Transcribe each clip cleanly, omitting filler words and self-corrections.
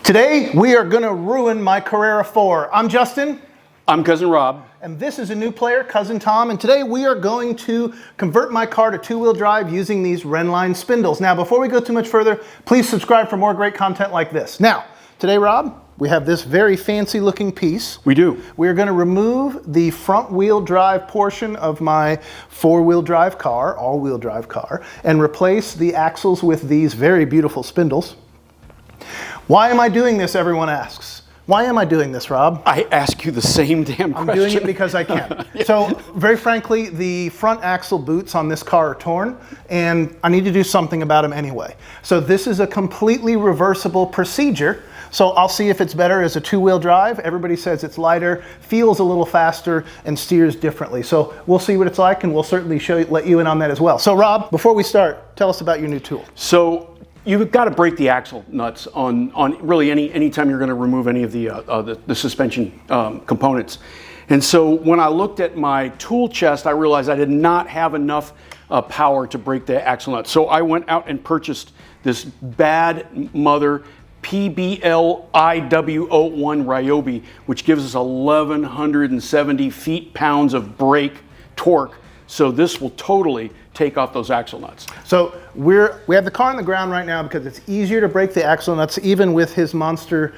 Today, we are gonna ruin my Carrera 4. I'm Justin. I'm Cousin Rob. And this is a new player, Cousin Tom, and today we are going to convert my car to two-wheel drive using these Rennline spindles. Now, before we go too much further, please subscribe for more great content like this. Now, today, Rob, we have this very fancy looking piece. We do. We're gonna remove the front wheel drive portion of my four-wheel drive car, all-wheel drive car, and replace the axles with these very beautiful spindles. Why am I doing this, everyone asks. Why am I doing this, Rob? I ask you the same damn question. I'm doing it because I can. Yeah. So, very frankly, the front axle boots on this car are torn, and I need to do something about them anyway. So this is a completely reversible procedure. So I'll see if it's better as a two-wheel drive. Everybody says it's lighter, feels a little faster, and steers differently. So we'll see what it's like, and we'll certainly let you in on that as well. So Rob, before we start, tell us about your new tool. So you've got to break the axle nuts on really any time you're going to remove any of the suspension components. And so when I looked at my tool chest, I realized I did not have enough power to break the axle nuts. So I went out and purchased this bad mother PBL IW01 Ryobi, which gives us 1,170 feet-pounds of brake torque. So this will totally take off those axle nuts. So we have the car on the ground right now because it's easier to break the axle nuts even with his monster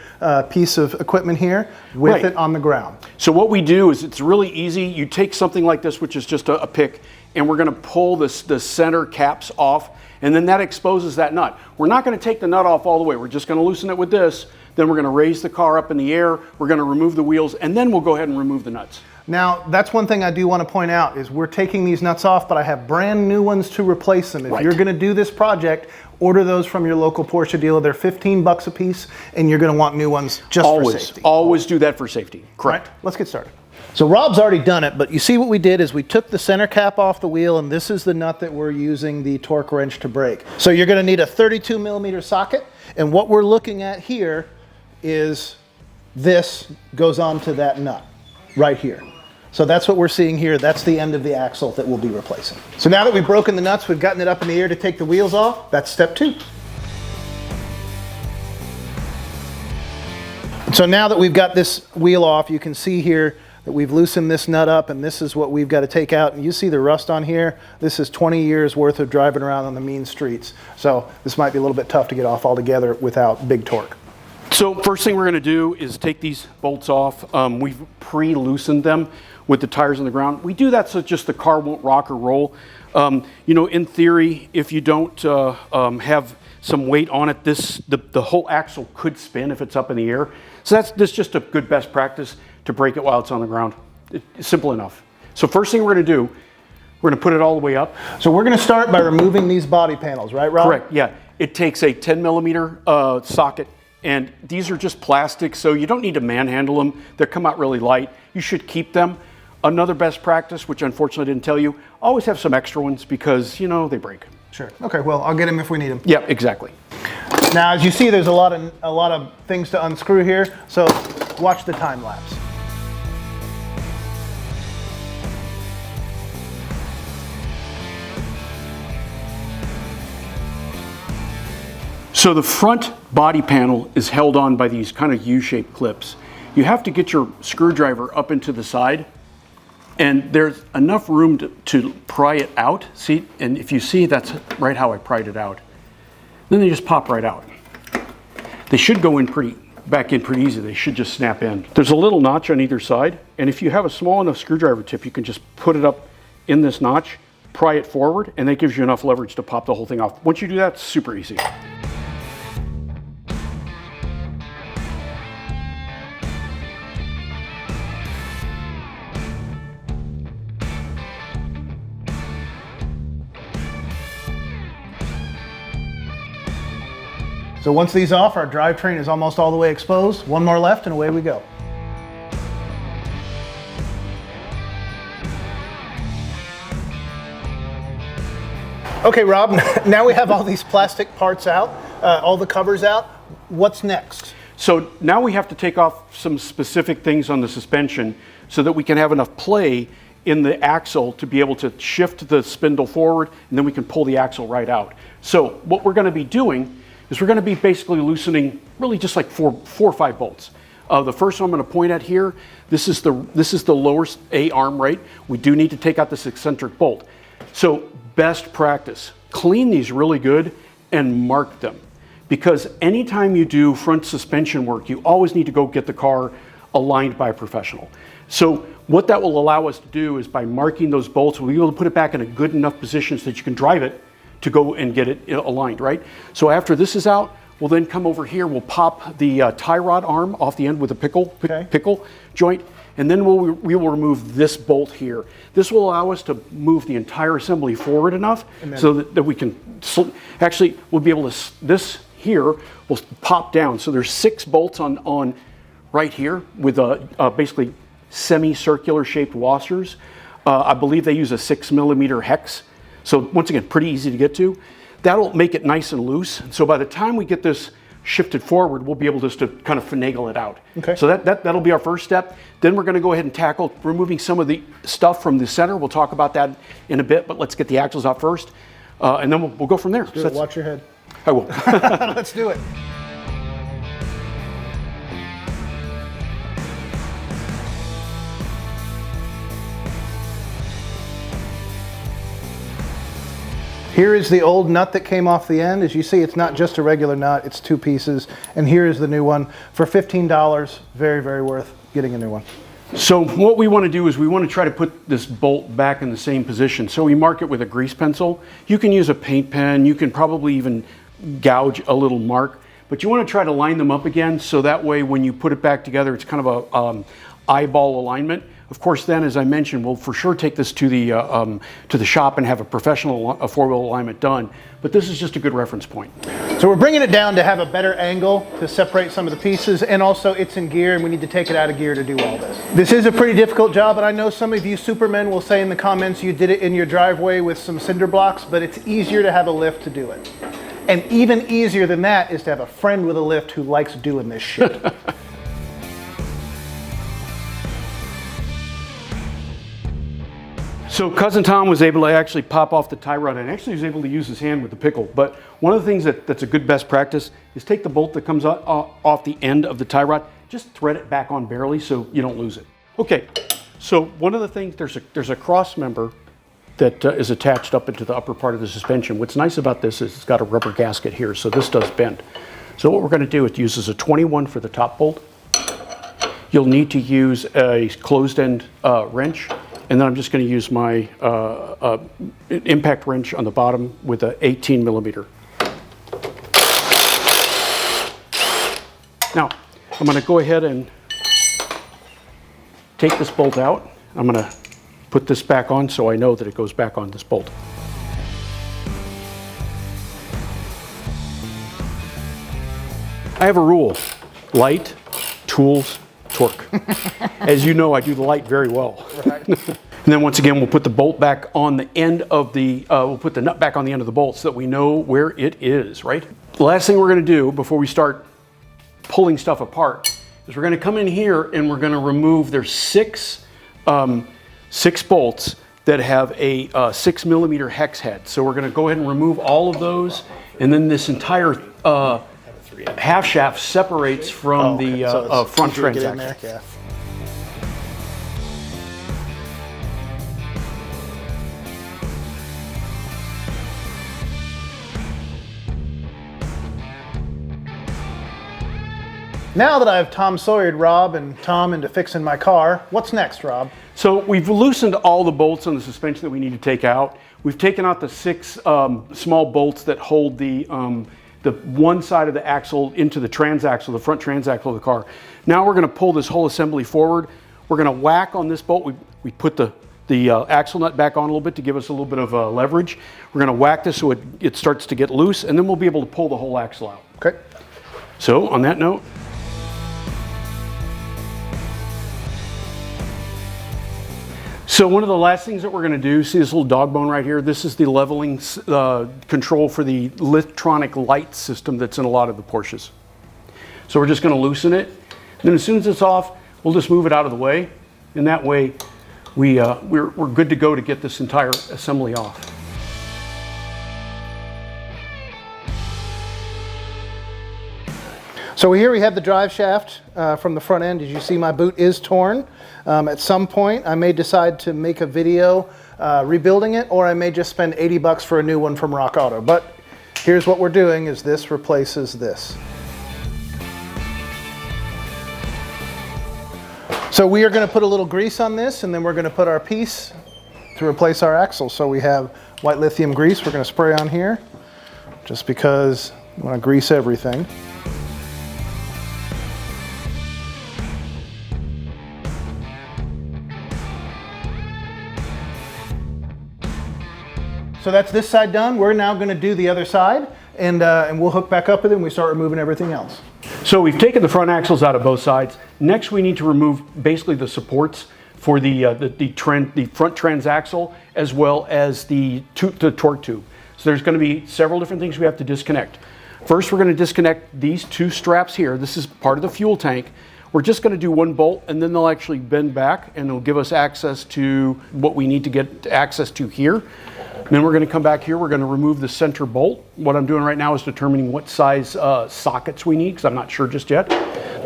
piece of equipment here with it on the ground. So what we do is it's really easy. You take something like this, which is just a pick, and we're going to pull the center caps off, and then that exposes that nut. We're not going to take the nut off all the way. We're just going to loosen it with this. Then we're going to raise the car up in the air. We're going to remove the wheels, and then we'll go ahead and remove the nuts. Now, that's one thing I do want to point out is we're taking these nuts off, but I have brand new ones to replace them. If you're going to do this project, order those from your local Porsche dealer. They're 15 bucks a piece, and you're going to want new ones just for safety. Always do that for safety. Correct. Right, let's get started. So Rob's already done it, but you see what we did is we took the center cap off the wheel, and this is the nut that we're using the torque wrench to break. So you're going to need a 32 millimeter socket, and what we're looking at here is this goes onto that nut right here. So that's what we're seeing here. That's the end of the axle that we'll be replacing. So now that we've broken the nuts, we've gotten it up in the air to take the wheels off. That's step 2. So now that we've got this wheel off, you can see here that we've loosened this nut up, and this is what we've got to take out. And you see the rust on here? This is 20 years worth of driving around on the mean streets. So this might be a little bit tough to get off altogether without big torque. So first thing we're going to do is take these bolts off. We've pre-loosened them with the tires on the ground. We do that so just the car won't rock or roll. You know, in theory, if you don't have some weight on it, the whole axle could spin if it's up in the air. So that's just a good best practice to break it while it's on the ground. It's simple enough. So first thing we're going to do, we're going to put it all the way up. So we're going to start by removing these body panels, right, Rob? Correct, yeah. It takes a 10 millimeter socket, and these are just plastic, so you don't need to manhandle them. They come out really light. You should keep them. Another best practice, which unfortunately I didn't tell you, always have some extra ones because, you know, they break. Sure. Okay, well, I'll get them if we need them. Yeah, exactly. Now, as you see, there's a lot of things to unscrew here, so watch the time lapse. So the front body panel is held on by these kind of U-shaped clips. You have to get your screwdriver up into the side, and there's enough room to pry it out. See, and if you see, that's right how I pried it out. Then they just pop right out. They should go in back in pretty easy. They should just snap in. There's a little notch on either side, and if you have a small enough screwdriver tip, you can just put it up in this notch, pry it forward, and that gives you enough leverage to pop the whole thing off. Once you do that, it's super easy. So once these off, our drivetrain is almost all the way exposed. One more left and away we go. Okay, Rob, now we have all these plastic parts out, all the covers out. What's next? So now we have to take off some specific things on the suspension so that we can have enough play in the axle to be able to shift the spindle forward, and then we can pull the axle right out. So what we're going to be doing is we're going to be basically loosening really just like four or five bolts. The first one I'm going to point at here, this is the lower A arm, right? We do need to take out this eccentric bolt. So best practice, clean these really good and mark them. Because anytime you do front suspension work, you always need to go get the car aligned by a professional. So what that will allow us to do is by marking those bolts, we'll be able to put it back in a good enough position so that you can drive it to go and get it aligned, right? So after this is out, we'll then come over here, we'll pop the tie rod arm off the end with a pickle joint, and then we will remove this bolt here. This will allow us to move the entire assembly forward enough so that we can, actually we'll be able to, this here will pop down. So there's 6 bolts on right here with basically semicircular shaped washers. I believe they use a 6mm hex. So once again, pretty easy to get to. That'll make it nice and loose. So by the time we get this shifted forward, we'll be able just to kind of finagle it out. Okay. So that'll be our first step. Then we're going to go ahead and tackle removing some of the stuff from the center. We'll talk about that in a bit, but let's get the axles out first. And then we'll go from there. So watch your head. I will. Let's do it. Here is the old nut that came off the end. As you see, it's not just a regular nut, it's 2 pieces. And here is the new one for $15. Very, very worth getting a new one. So what we want to do is we want to try to put this bolt back in the same position. So we mark it with a grease pencil. You can use a paint pen. You can probably even gouge a little mark. But you want to try to line them up again so that way when you put it back together, it's kind of a eyeball alignment. Of course, then, as I mentioned, we'll for sure take this to the shop and have a professional 4-wheel alignment done. But this is just a good reference point. So we're bringing it down to have a better angle to separate some of the pieces, and also it's in gear and we need to take it out of gear to do all this. This is a pretty difficult job, and I know some of you supermen will say in the comments you did it in your driveway with some cinder blocks, but it's easier to have a lift to do it. And even easier than that is to have a friend with a lift who likes doing this shit. So Cousin Tom was able to actually pop off the tie rod and actually was able to use his hand with the pickle. But one of the things that's a good best practice is take the bolt that comes off the end of the tie rod, just thread it back on barely so you don't lose it. Okay, so one of the things, there's a cross member that is attached up into the upper part of the suspension. What's nice about this is it's got a rubber gasket here, so this does bend. So what we're going to do, it uses a 21 for the top bolt. You'll need to use a closed end wrench. And then I'm just going to use my impact wrench on the bottom with an 18mm. Now, I'm going to go ahead and take this bolt out. I'm going to put this back on so I know that it goes back on this bolt. I have a rule: light, tools, torque. As you know, I do the light very well. Right. And then once again, we'll put the bolt back on the end of the, we'll put the nut back on the end of the bolt so that we know where it is, right? The last thing we're going to do before we start pulling stuff apart is we're going to come in here and we're going to remove, there's 6 bolts that have a 6mm hex head. So we're going to go ahead and remove all of those, and then this entire half shaft separates from the front transaxle. Yeah. Now that I've Tom Sawyered Rob and Tom into fixing my car, what's next, Rob? So we've loosened all the bolts on the suspension that we need to take out. We've taken out the 6 small bolts that hold the one side of the axle into the transaxle, the front transaxle of the car. Now we're going to pull this whole assembly forward. We're going to whack on this bolt. We put the axle nut back on a little bit to give us a little bit of leverage. We're going to whack this so it starts to get loose, and then we'll be able to pull the whole axle out. Okay. So on that note, so one of the last things that we're going to do, see this little dog bone right here? This is the leveling control for the electronic light system that's in a lot of the Porsches. So we're just going to loosen it. And then as soon as it's off, we'll just move it out of the way. And that way we're good to go to get this entire assembly off. So here we have the drive shaft from the front end. As you see, my boot is torn. At some point, I may decide to make a video rebuilding it, or I may just spend 80 bucks for a new one from Rock Auto. But here's what we're doing: is this replaces this. So we are going to put a little grease on this, and then we're going to put our piece to replace our axle. So we have white lithium grease we're going to spray on here, just because we want to grease everything. So that's this side done. We're now going to do the other side, and we'll hook back up with it and we start removing everything else. So we've taken the front axles out of both sides. Next, we need to remove basically the supports for the front transaxle, as well as the torque tube. So there's going to be several different things we have to disconnect. First, we're going to disconnect these two straps here. This is part of the fuel tank. We're just going to do one bolt, and then they'll actually bend back, and they'll give us access to what we need to get access to here. Then we're going to come back here. We're going to remove the center bolt. What I'm doing right now is determining what size sockets we need, because I'm not sure just yet.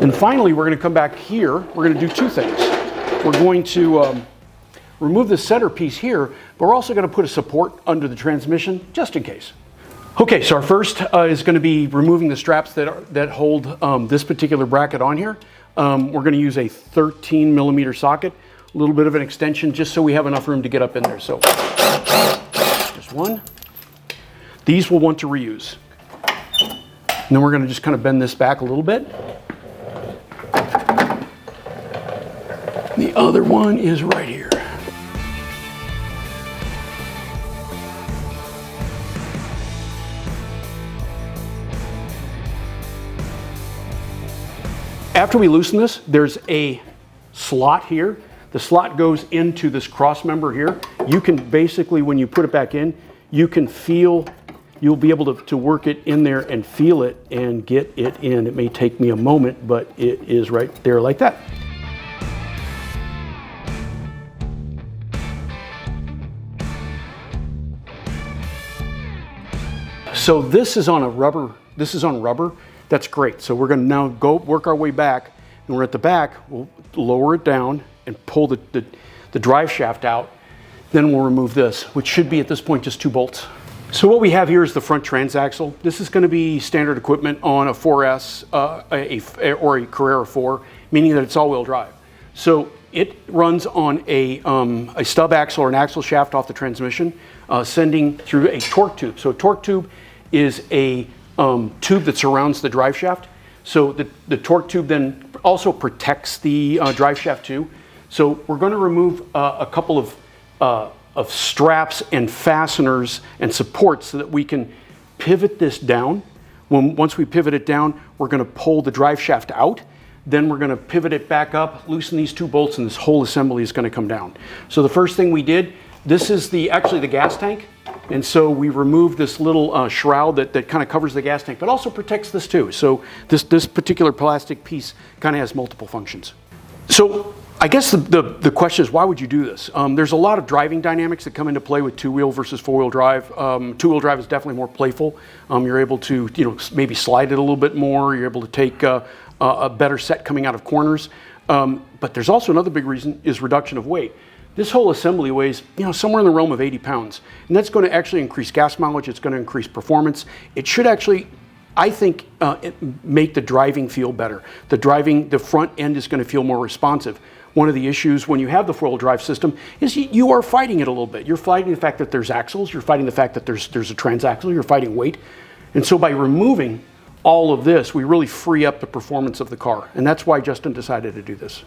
And finally, we're going to come back here. We're going to do two things. We're going to remove the center piece here, but we're also going to put a support under the transmission, just in case. Okay, so our first is going to be removing the straps that hold this particular bracket on here. We're going to use a 13 millimeter socket, a little bit of an extension, just so we have enough room to get up in there. So just one. These we'll want to reuse. And then we're going to just kind of bend this back a little bit. The other one is right here. After we loosen this, there's a slot here. The slot goes into this cross member here. You can basically, when you put it back in, you can feel, you'll be able to work it in there and feel it and get it in. It may take me a moment, but it is right there like that. So this is on rubber. That's great. So we're going to now go work our way back, and we're at the back. We'll lower it down and pull the drive shaft out. Then we'll remove this, which should be at this point just 2 bolts. So what we have here is the front transaxle. This is going to be standard equipment on a 4S or a Carrera 4, meaning that it's all-wheel drive. So it runs on a stub axle or an axle shaft off the transmission, sending through a torque tube. So a torque tube is a tube that surrounds the drive shaft. So the torque tube then also protects the drive shaft too. So we're going to remove a couple of straps and fasteners and supports so that we can pivot this down. Once we pivot it down, we're going to pull the drive shaft out. Then we're going to pivot it back up, loosen these 2 bolts, and this whole assembly is going to come down. So the first thing we did, this is actually the gas tank. And so we removed this little shroud that kind of covers the gas tank, but also protects this too. So this particular plastic piece kind of has multiple functions. So I guess the question is, why would you do this? There's a lot of driving dynamics that come into play with 2-wheel versus 4-wheel drive. 2-wheel drive is definitely more playful. You're able to maybe slide it a little bit more. You're able to take a better set coming out of corners. But there's also another big reason is reduction of weight. This whole assembly weighs, somewhere in the realm of 80 pounds. And that's going to actually increase gas mileage. It's going to increase performance. It should actually, I think, make the driving feel better. The front end is going to feel more responsive. One of the issues when you have the 4-wheel drive system is you are fighting it a little bit. You're fighting the fact that there's axles. You're fighting the fact that there's a transaxle. You're fighting weight. And so by removing all of this, we really free up the performance of the car. And that's why Justin decided to do this.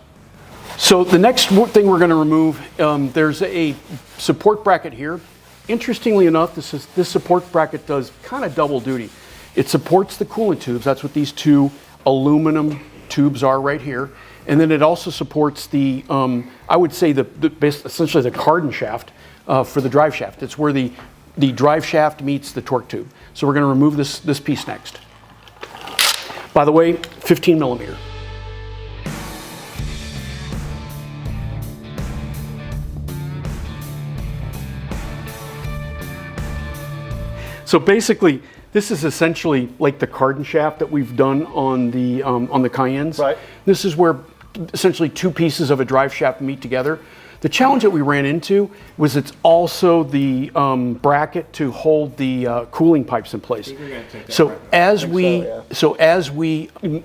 So the next thing we're going to remove, there's a support bracket here. Interestingly enough, this support bracket does kind of double duty. It supports the coolant tubes. That's what these 2 aluminum tubes are right here. And then it also supports the, I would say, essentially the cardan shaft for the drive shaft. It's where the drive shaft meets the torque tube. So we're going to remove this piece next. By the way, 15 millimeter. So basically, This is essentially like the cardan shaft that we've done on the Cayennes. Right. This is where essentially two pieces of a drive shaft meet together. The challenge that we ran into was it's also the bracket to hold the cooling pipes in place. So as we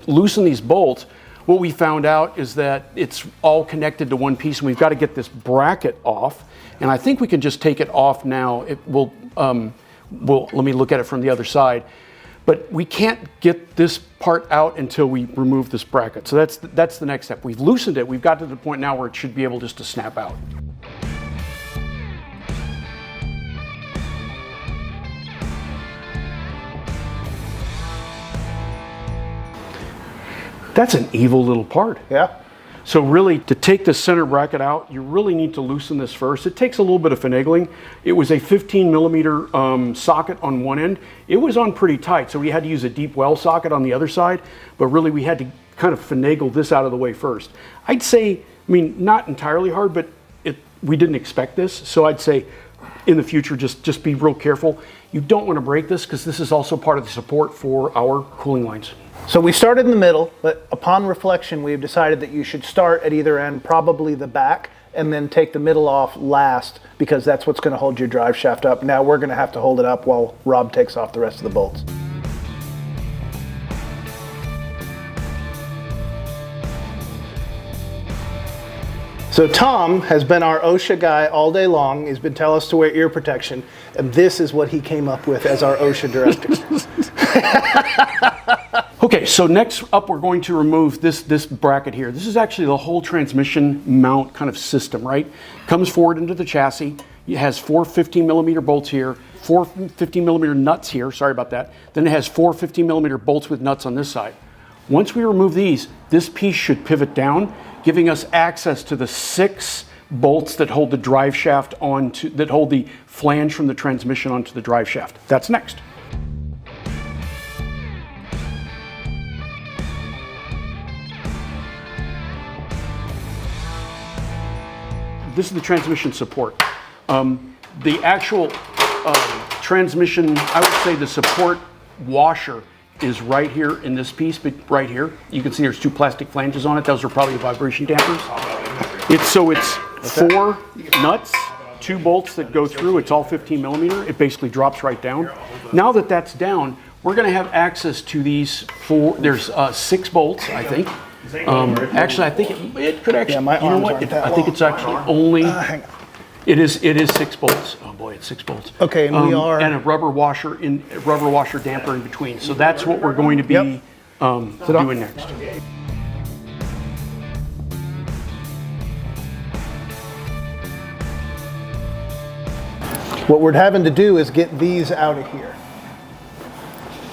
loosen these bolts, what we found out is that it's all connected to one piece, and we've got to get this bracket off. And I think we can just take it off now. It will. Let me look at it from the other side. But we can't get this part out until we remove this bracket. So that's the next step. We've loosened it. We've got to the point now where it should be able just to snap out. That's an evil little part. Yeah. So really, to take the center bracket out, you really need to loosen this first. It takes a little bit of finagling. It was a 15 millimeter socket on one end. It was on pretty tight, so we had to use a deep well socket on the other side, but really we had to kind of finagle this out of the way first. I'd say, I mean, not entirely hard, but we didn't expect this, so I'd say in the future, just be real careful. You don't want to break this because this is also part of the support for our cooling lines. So we started in the middle, but upon reflection, we've decided that you should start at either end, probably the back, and then take the middle off last, because that's what's going to hold your drive shaft up. Now we're going to have to hold it up while Rob takes off the rest of the bolts. So Tom has been our OSHA guy all day long. He's been telling us to wear ear protection, and this is what he came up with as our OSHA director. Okay, so next up we're going to remove this bracket here. This is actually the whole transmission mount kind of system, right? Comes forward into the chassis. It has 4 15 millimeter bolts here, 4 15 millimeter nuts here, sorry about that. Then it has 4 15 millimeter bolts with nuts on this side. Once we remove these, this piece should pivot down, giving us access to the 6 bolts that hold the drive shaft that hold the flange from the transmission onto the drive shaft. That's next. This is the transmission support. The actual transmission, I would say the support washer is right here in this piece, but right here. You can see there's 2 plastic flanges on it. Those are probably vibration dampers. It's 4 nuts, 2 bolts that go through. It's all 15 millimeter. It basically drops right down. Now that that's down, we're going to have access to these 4. There's 6 bolts, I think. Actually, I think it could actually. Yeah, you know what? I think it's actually only. Hang on. It is 6 bolts. Oh boy, it's 6 bolts. Okay, and we are and a rubber washer damper in between. So that's what we're going to be doing next. What we're having to do is get these out of here,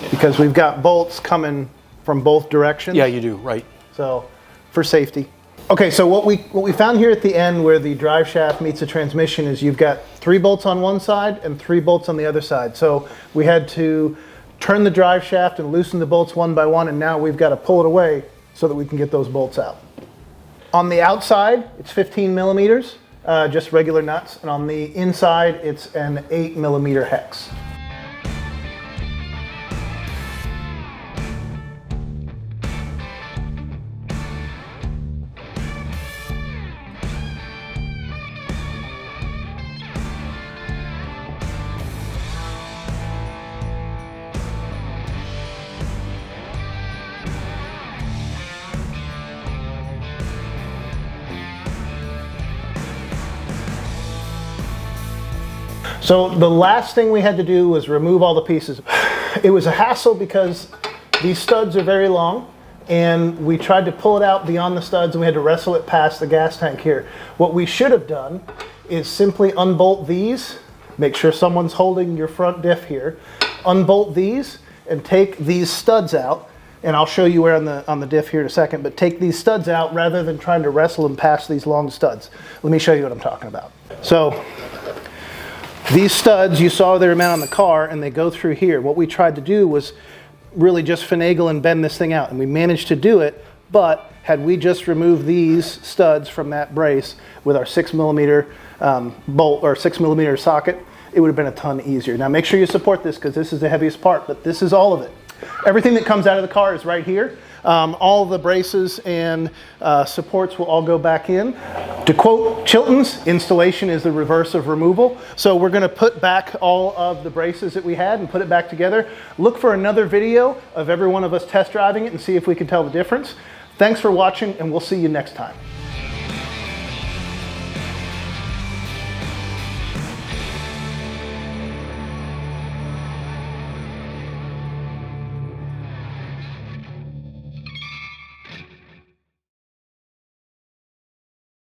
because we've got bolts coming from both directions. Yeah, you do, right. So, for safety. Okay, so what we found here at the end where the drive shaft meets the transmission is you've got 3 bolts on one side and 3 bolts on the other side. So we had to turn the drive shaft and loosen the bolts one by one, and now we've got to pull it away so that we can get those bolts out. On the outside, it's 15 millimeters, just regular nuts, and on the inside, it's an 8 millimeter hex. So the last thing we had to do was remove all the pieces. It was a hassle because these studs are very long, and we tried to pull it out beyond the studs and we had to wrestle it past the gas tank here. What we should have done is simply unbolt these, make sure someone's holding your front diff here, unbolt these and take these studs out, and I'll show you where on the diff here in a second, but take these studs out rather than trying to wrestle them past these long studs. Let me show you what I'm talking about. So these studs, you saw they were mounted on the car and they go through here. What we tried to do was really just finagle and bend this thing out, and we managed to do it, but had we just removed these studs from that brace with our 6 millimeter bolt or 6 millimeter socket, it would have been a ton easier. Now make sure you support this because this is the heaviest part, but this is all of it. Everything that comes out of the car is right here. All the braces and supports will all go back in. To quote Chilton's, installation is the reverse of removal. So we're going to put back all of the braces that we had and put it back together. Look for another video of every one of us test driving it and see if we can tell the difference. Thanks for watching, and we'll see you next time.